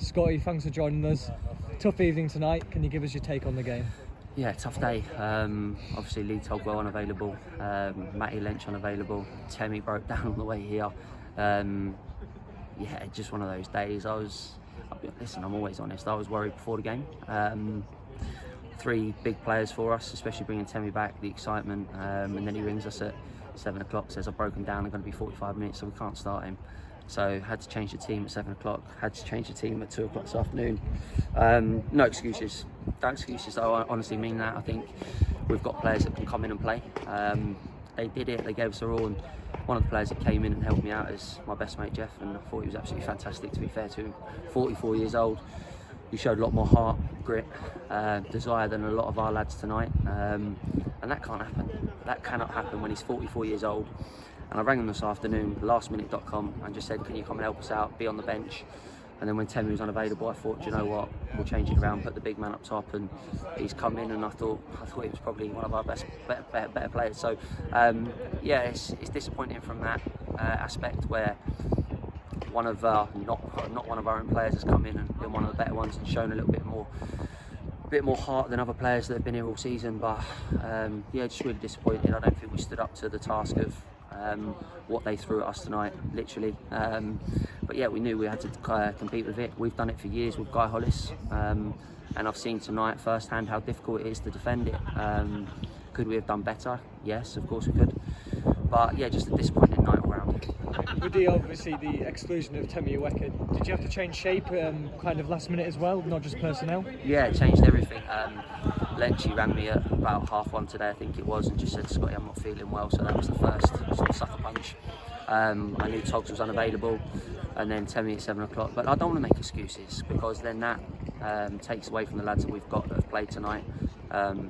Scotty, thanks for joining us. Tough evening tonight. Can you give us your take on the game? Yeah, tough day. Obviously Lee Togwell unavailable, Matty Lynch unavailable, Temi broke down on the way here. Yeah, just one of those days. Listen, I'm always honest, I was worried before the game. 3 big players for us, especially bringing Temi back, the excitement, and then he rings us at 7 o'clock, says I've broken down, I'm going to be 45 minutes, so we can't start him. So had to change the team at 7 o'clock, had to change the team at 2 o'clock this afternoon. No excuses. No excuses, I honestly mean that. I think we've got players that can come in and play. They did it, they gave us a all, and one of the players that came in and helped me out is my best mate Jeff, and I thought he was absolutely fantastic, to be fair to him. 44 years old, he showed a lot more heart, grit, desire than a lot of our lads tonight, and that can't happen. That cannot happen when he's 44 years old. And I rang him this afternoon, lastminute.com, and just said, can you come and help us out, be on the bench? And then when Temi was unavailable, I thought, do you know what, we'll change it around, put the big man up top, and he's come in, and I thought he was probably one of our better players. So yeah, it's disappointing from that aspect, where one of not one of our own players has come in and been one of the better ones and shown a little bit more heart than other players that have been here all season. But yeah, just really disappointed. I don't think we stood up to the task of what they threw at us tonight, literally. But yeah, we knew we had to compete with it. We've done it for years with Guy Hollis, and I've seen tonight firsthand how difficult it is to defend it. Could we have done better? Yes, of course we could. But yeah, just a disappointing night all round. With the exclusion of Temi Iweka, did you have to change shape kind of last minute as well, not just personnel? Yeah, it changed everything. Lenchy rang me at about 1:30 today, I think it was, and just said, Scotty, I'm not feeling well. So that was the first sort of sucker punch. I knew Togs was unavailable, and then Temi at 7 o'clock. But I don't want to make excuses, because then that takes away from the lads that we've got that have played tonight.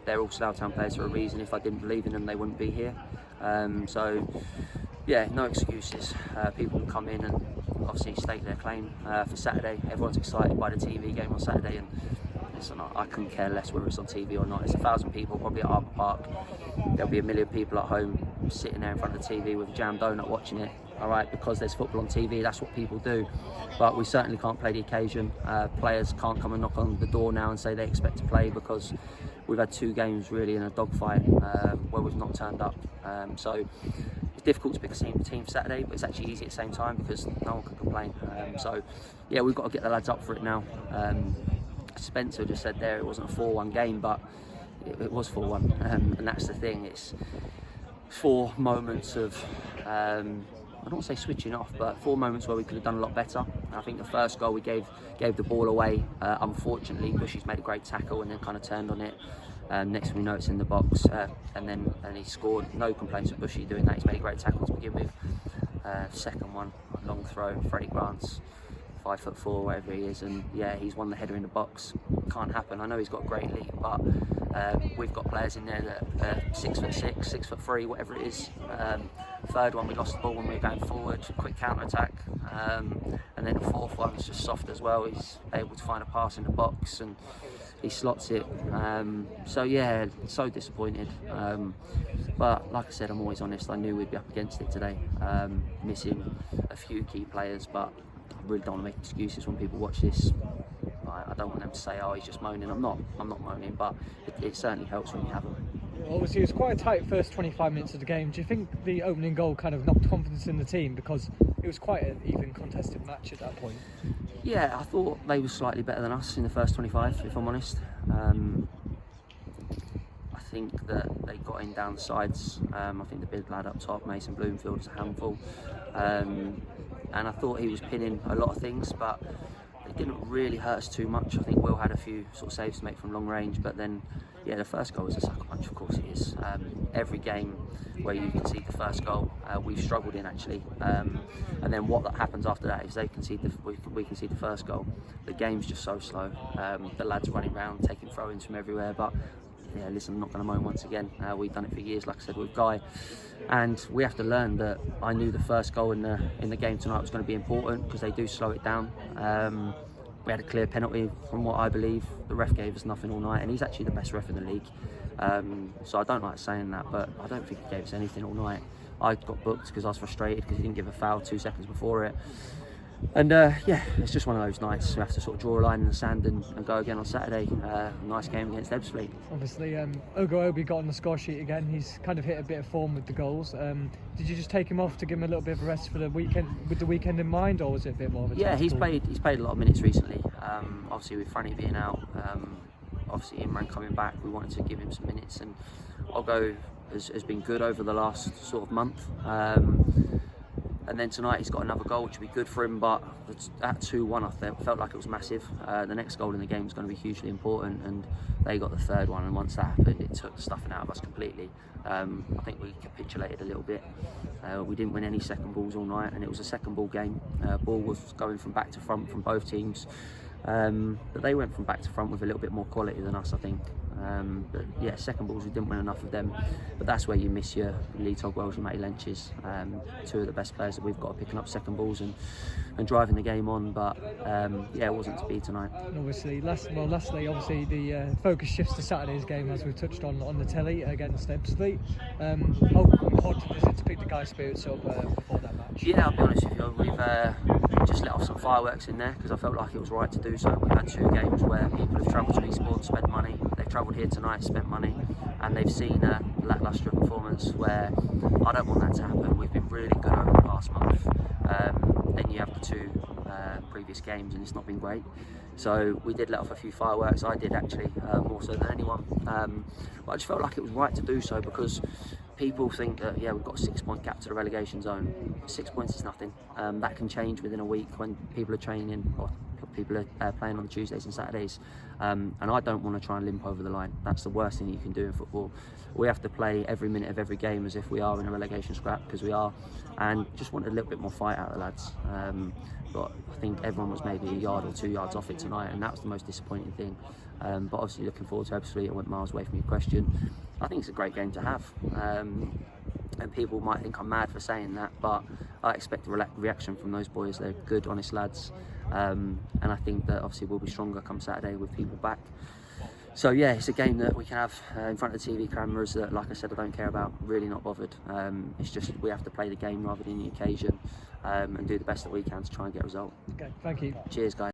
They're all Slough Town players for a reason. If I didn't believe in them, they wouldn't be here. So yeah, no excuses. People can come in and obviously stake their claim for Saturday. Everyone's excited by the TV game on Saturday, and listen, I couldn't care less whether it's on TV or not. It's 1,000 people probably at Harbour Park. There'll be 1 million people at home sitting there in front of the TV with a jam donut watching it. All right, because there's football on TV, that's what people do. But we certainly can't play the occasion. Players can't come and knock on the door now and say they expect to play, because we've had 2 games really in a dogfight where we've not turned up. So it's difficult to pick a team Saturday, but it's actually easy at the same time because no one can complain. So yeah, we've got to get the lads up for it now. Spencer just said there it wasn't a 4-1 game, but it was 4-1, and that's the thing. It's 4 moments of I don't want to say switching off, but 4 moments where we could have done a lot better. I think the first goal we gave the ball away. Unfortunately, Bushy's made a great tackle and then kind of turned on it. Next thing we know, it's in the box, and he scored. No complaints with Bushy doing that. He's made a great tackle to begin with. Second one, long throw, Freddie Grant's 5'4", whatever he is, and yeah, he's won the header in the box. Can't happen. I know he's got a great leap, but we've got players in there that are 6'6", 6'3", whatever it is. Third one, we lost the ball when we were going forward, quick counter attack, and then the fourth one's just soft as well. He's able to find a pass in the box and he slots it. So yeah, so disappointed. But like I said, I'm always honest. I knew we'd be up against it today, missing a few key players, but I really don't want to make excuses when people watch this. I don't want them to say, oh, he's just moaning. I'm not moaning, but it certainly helps when you have them. Obviously, it was quite a tight first 25 minutes of the game. Do you think the opening goal kind of knocked confidence in the team, because it was quite an even contested match at that point? Yeah, I thought they were slightly better than us in the first 25, if I'm honest. I think that they got in down the sides. I think the big lad up top, Mason Bloomfield, is a handful. And I thought he was pinning a lot of things, but it didn't really hurt us too much. I think Will had a few sort of saves to make from long range, but then, yeah, the first goal was a sucker punch, of course it is. Every game where you concede the first goal, we've struggled in actually. And then what happens after that is they concede we concede the first goal. The game's just so slow. The lads running around, taking throw-ins from everywhere, but yeah, listen, I'm not going to moan once again. We've done it for years, like I said, with Guy, and we have to learn that. I knew the first goal in the game tonight was going to be important because they do slow it down. We had a clear penalty from what I believe. The ref gave us nothing all night, and he's actually the best ref in the league. So I don't like saying that, but I don't think he gave us anything all night. I got booked because I was frustrated because he didn't give a foul 2 seconds before it. And yeah, it's just one of those nights. We have to sort of draw a line in the sand and go again on Saturday. Nice game against Ebbsfleet. Obviously, Ogo Obi got on the score sheet again. He's kind of hit a bit of form with the goals. Did you just take him off to give him a little bit of a rest for the weekend, with the weekend in mind, or was it a bit more of a Yeah, he's tactical? played a lot of minutes recently. Obviously with Franny being out, obviously Imran coming back, we wanted to give him some minutes, and Ogo has been good over the last sort of month. And then tonight he's got another goal, which will be good for him, but at 2-1 I felt like it was massive. The next goal in the game is going to be hugely important, and they got the third one, and once that happened it took the stuffing out of us completely. I think we capitulated a little bit. We didn't win any second balls all night, and it was a second ball game. Ball was going from back to front from both teams, but they went from back to front with a little bit more quality than us, I think. But yeah, second balls we didn't win enough of them, but that's where you miss your Lee Togwells, your Matty Lenches, two of the best players that we've got picking up second balls and driving the game on. But yeah, it wasn't to be tonight. And obviously, lastly, obviously the focus shifts to Saturday's game, as we've touched on the telly against Ebbsfleet. How important is it to pick the guys' spirits up before that match? Yeah, I'll be honest with you, we've just let off some fireworks in there because I felt like it was right to do so. We've had two games where people have travelled to Eastbourne, spent money. They've travelled here tonight, spent money, and they've seen a lacklustre performance where I don't want that to happen. We've been really good over the past month. Then you have the two previous games and it's not been great. So we did let off a few fireworks. I did actually, more so than anyone. But I just felt like it was right to do so because people think that, yeah, we've got a 6-point gap to the relegation zone. 6 points is nothing. That can change within a week when people are training or people are playing on Tuesdays and Saturdays. And I don't want to try and limp over the line. That's the worst thing you can do in football. We have to play every minute of every game as if we are in a relegation scrap, because we are, and just wanted a little bit more fight out of the lads. But I think everyone was maybe a yard or 2 yards off it tonight, and that was the most disappointing thing. But obviously looking forward to Ebbsfleet. I went miles away from your question. I think it's a great game to have. And people might think I'm mad for saying that, but I expect a reaction from those boys. They're good, honest lads. And I think that obviously we'll be stronger come Saturday with people back. So yeah, it's a game that we can have in front of the TV cameras that, like I said, I don't care about, really not bothered. It's just we have to play the game rather than the occasion, and do the best that we can to try and get a result. Okay, thank you. Cheers, guys.